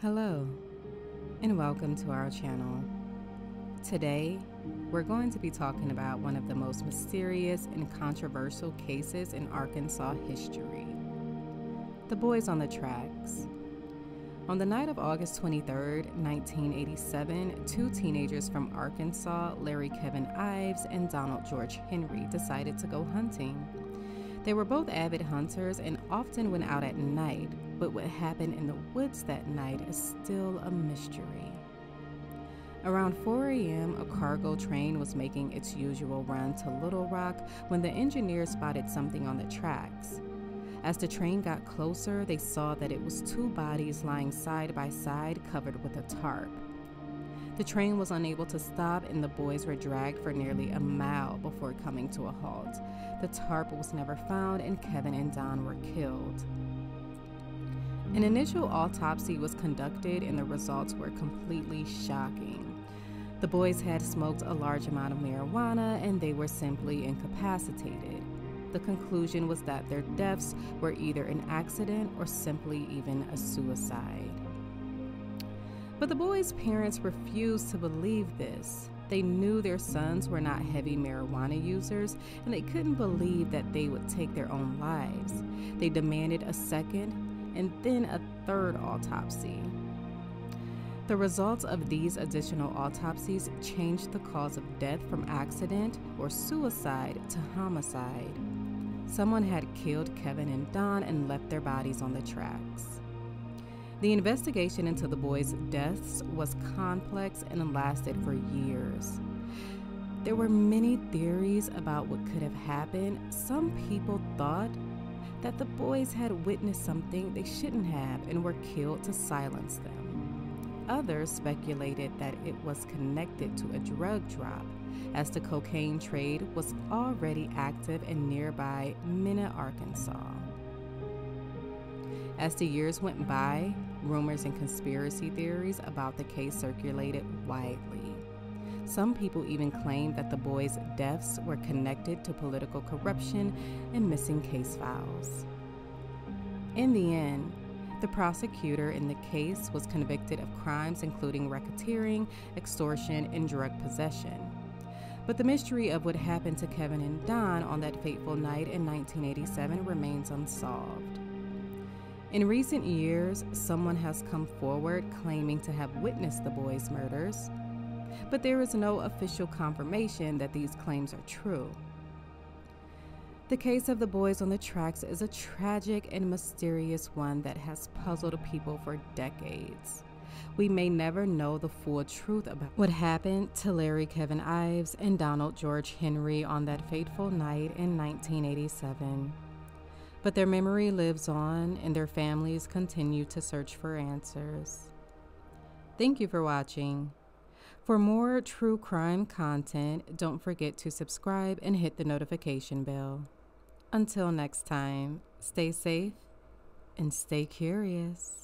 Hello, and welcome to our channel. Today, we're going to be talking about one of the most mysterious and controversial cases in Arkansas history: the boys on the tracks. On the night of August 23, 1987, two teenagers from Arkansas, Larry Kevin Ives and Donald George Henry, decided to go hunting. They were both avid hunters and often went out at night, but what happened in the woods that night is still a mystery. Around 4 a.m., a cargo train was making its usual run to Little Rock when the engineers spotted something on the tracks. As the train got closer, they saw that it was two bodies lying side by side, covered with a tarp. The train was unable to stop, and the boys were dragged for nearly a mile before coming to a halt. The tarp was never found, and Kevin and Don were killed. An initial autopsy was conducted, and the results were completely shocking. The boys had smoked a large amount of marijuana, and they were simply incapacitated. The conclusion was that their deaths were either an accident or simply even a suicide. But the boys' parents refused to believe this. They knew their sons were not heavy marijuana users, and they couldn't believe that they would take their own lives. They demanded a second and then a third autopsy. The results of these additional autopsies changed the cause of death from accident or suicide to homicide. Someone had killed Kevin and Don and left their bodies on the tracks. The investigation into the boys' deaths was complex and lasted for years. There were many theories about what could have happened. Some people thought that the boys had witnessed something they shouldn't have and were killed to silence them. Others speculated that it was connected to a drug drop, as the cocaine trade was already active in nearby Minna, Arkansas. As the years went by, rumors and conspiracy theories about the case circulated widely. Some people even claimed that the boys' deaths were connected to political corruption and missing case files. In the end, the prosecutor in the case was convicted of crimes including racketeering, extortion, and drug possession. But the mystery of what happened to Kevin and Don on that fateful night in 1987 remains unsolved. In recent years, someone has come forward claiming to have witnessed the boys' murders, but there is no official confirmation that these claims are true. The case of the boys on the tracks is a tragic and mysterious one that has puzzled people for decades. We may never know the full truth about what happened to Larry Kevin Ives and Donald George Henry on that fateful night in 1987. But their memory lives on, and their families continue to search for answers. Thank you for watching. For more true crime content, don't forget to subscribe and hit the notification bell. Until next time, stay safe and stay curious.